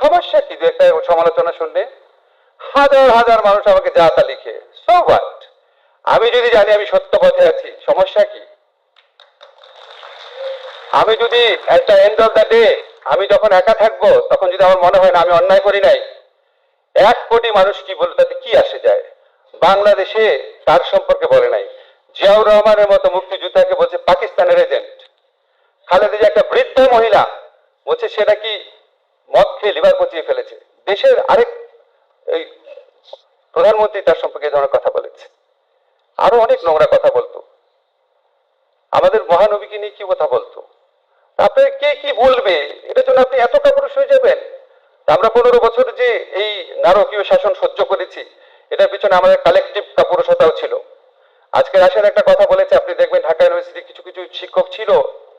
সমস্যা কি যে একটা সমালোচনা শুনলে হাজার হাজার মানুষ আমাকে যা তা লিখে, সো হোয়াট? আমি যদি জানি আমি সত্য পথে আছি, সমস্যা কি? আমি যদি at the end of the day আমি যখন একা থাকবো তখন যদি আমার মনে হয় না আমি অন্যায় করি নাই, 1 কোটি মানুষ কি বলে তাতে কি আসে যায়? বাংলাদেশে তার সম্পর্কে বলে নাই। জিয়াউর রহমানের মতো মুক্তিযোদ্ধাকে বলছে পাকিস্তানের এজেন্ট। খালেদা জিয়া একটা বৃদ্ধ মহিলা বলছে সেটা কি মদ খেয়ে লিভার পচিয়ে ফেলেছে। দেশের আরেক এই প্রধানমন্ত্রী তার সম্পর্কে এই ধরনের কথা বলেছে। আরো অনেক নোংরা কথা বলতো, আমাদের মহানবীকে নিয়ে কি কথা বলতো। আপনার কে কি বলবে, এটার জন্য আপনি এত কাপুরুষ হয়ে যাবেন? আমরা 15 বছর যে এই নারকীয় শাসন সহ্য করেছি, এটার পিছনে আমাদের কালেকটিভ কাপুরুষতাও ছিল। আজকে রাশেদ একটা কথা বলেছে, আপনি দেখবেন ঢাকা ইউনিভার্সিটি কিছু কিছু শিক্ষক ছিল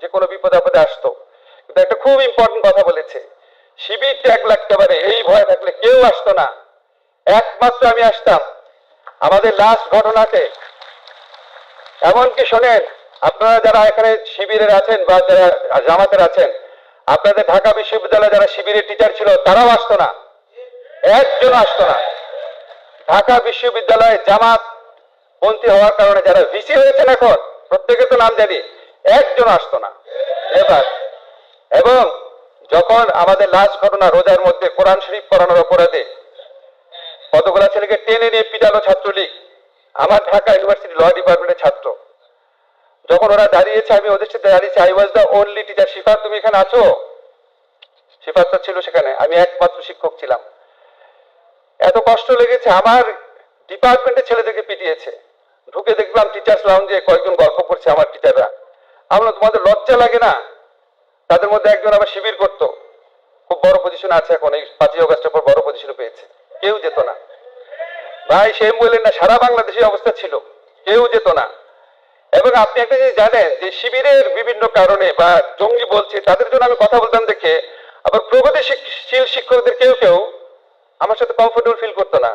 যে কোনো বিপদে আপদে আসতো, কিন্তু একটা খুব ইম্পর্টেন্ট কথা বলেছে, শিবির ত্যাগ লাগতে পারে এই ভয় থাকলে কেউ আসতো না, একমাত্র আমি আসতাম। আমাদের লাস্ট ঘটনাতে এমনকি শোনেন, আপনারা যারা এখানে শিবিরের আছেন বা যারা জামাতের আছেন, আপনাদের ঢাকা বিশ্ববিদ্যালয়ে যারা শিবিরের টিচার ছিল তারাও আসতো না, একজন আসতো না। ঢাকা বিশ্ববিদ্যালয়ে জামাত পন্থী হওয়ার কারণে যারা ভিসি হয়েছেন এখন প্রত্যেকে তো নাম জানি, একজন আসতো না এবার। এবং যখন আমাদের লাস্ট ঘটনা রোজার মধ্যে কোরআন শরীফ পড়ানোর অপরাধে কতগুলা ছেলেকে টেনে নিয়ে পিটালো ছাত্রলীগ, আমার ঢাকা ইউনিভার্সিটি ল ডিপার্টমেন্টের ছাত্র, যখন ওরা দাঁড়িয়েছে আমি ওদের সাথে দাঁড়িয়েছি, I was the only teacher. Shifat তুমি এখানে আছো? শিফাত ছিল সেখানে, আমি একমাত্র শিক্ষক ছিলাম। এত কষ্ট লেগেছে, আমার ডিপার্টমেন্টের ছেলেদেরকে পিটিয়েছে। ঢুকে দেখলাম টিচার্স লাউঞ্জে কয়েকজন গল্প করছে আমার টিচাররা। আমরা তোমাদের লজ্জা লাগে না? তাদের মধ্যে একজন আবার শিবির করতো, খুব বড় পজিশনে আছে এখন, এই 5ই অগস্টের পর বড় পজিশনে পেয়েছে, কেউ যেত না ভাই। সে বললেন না, সারা বাংলাদেশের অবস্থা ছিল, কেউ যেত না। এবং আপনি একটা জিনিস জানেন যে শিবিরের বিভিন্ন কারণে বা জঙ্গি বলছে তাদের জন্য আমি কথা বলতাম দেখে, আবার প্রগতিশীল শিক্ষকদের কেউ কেউ আমার সাথে কমফোর্টেবল ফিল করতো না।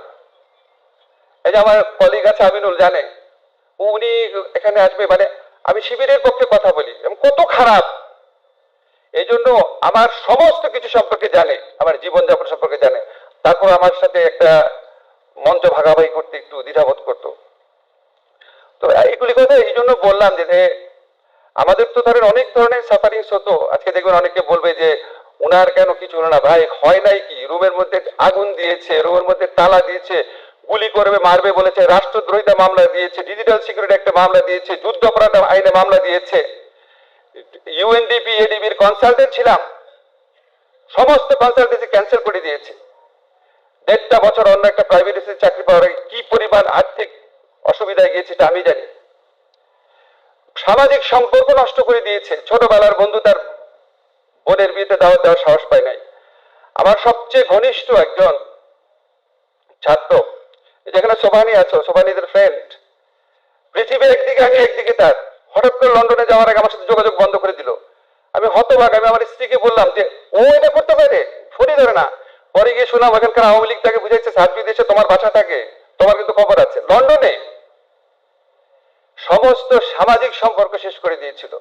এই যে আমার কলিগ আছে আমিনুল, জানে, উনি এখানে আসবে মানে আমি শিবিরের পক্ষে কথা বলি, কত খারাপ। এই জন্য আমার সমস্ত কিছু সম্পর্কে জানে, আমার জীবনযাপন সম্পর্কে জানে, তারপর আমার সাথে একটা মঞ্চ ভাগাভাগি করতে একটু দ্বিধাবোধ করতো। তো এইগুলি কথা এই জন্য বললাম যে আমাদের তো ধরেন অনেক ধরনের সাফারিংস হতো। আজকে দেখবেন অনেকে বলবে যে উনার কেন কিছু হলো না। ভাই হয় নাই কি, রুমের মধ্যে আগুন দিয়েছে, রুমের মধ্যে তালা দিয়েছে, গুলি করবে মারবে বলেছে, রাষ্ট্রদ্রোহিতা মামলা দিয়েছে, ডিজিটাল সিকিউরিটি একটা মামলা দিয়েছে, যুদ্ধ অপরাধ আইনে মামলা দিয়েছে। ইউএনডিপি এডিবির কনসালটেন্ট ছিলাম, সমস্ত কনসালটেন্সি ক্যান্সেল করে দিয়েছে। 1.5 বছর অন্য একটা প্রাইভেট চাকরি পাওয়ার কি পরিমাণ আর্থিক অসুবিধায় গিয়েছে তা আমি জানি। সামাজিক সম্পর্ক নষ্ট করে দিয়েছে, ছোটবেলার বন্ধু তার বোনের বিয়েতে দাওয়াত দেওয়ার সাহস পায় নাই। আমার সবচেয়ে ঘনিষ্ঠ একজন ছাত্র, যেখানে সোভানি আছো, সোভানিদের ফ্রেন্ড, পৃথিবী একদিকে আমি একদিকে তার, হঠাৎ করে লন্ডনে যাওয়ার আগে আমার সাথে যোগাযোগ বন্ধ করে দিল। আমি হতবাক, আমি আমার স্ত্রীকে বললাম যে ও এটা করতে পারে, ফোনই ধরে না। পরে গিয়ে শুনলাম এখানকার আওয়ামী লীগ তাকে বুঝাইছে সার্বি দেশে তোমার বাসা থাকে, তোমার কিন্তু খবর আছে। লন্ডনে সমস্ত সামাজিক সম্পর্ক শেষ করে দিয়েছিল,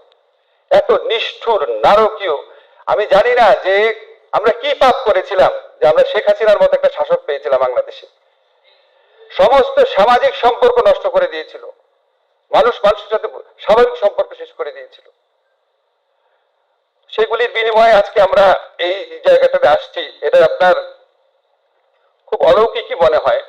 এত নিষ্ঠুর নারকীয়। আমি জানি না যে আমরা কি পাপ করেছিলাম যে আমরা শেখ হাসিনার মতো একটা শাসক পেয়েছিলাম বাংলাদেশে। সমস্ত সামাজিক সম্পর্ক নষ্ট করে দিয়েছিল, মানুষ মানুষের সাথে স্বাভাবিক সম্পর্ক শেষ করে দিয়েছিল। সেগুলির বিনিময়ে আজকে আমরা এই জায়গাটাতে আসছি, এটা আপনার খুব অলৌকিকই মনে হয়।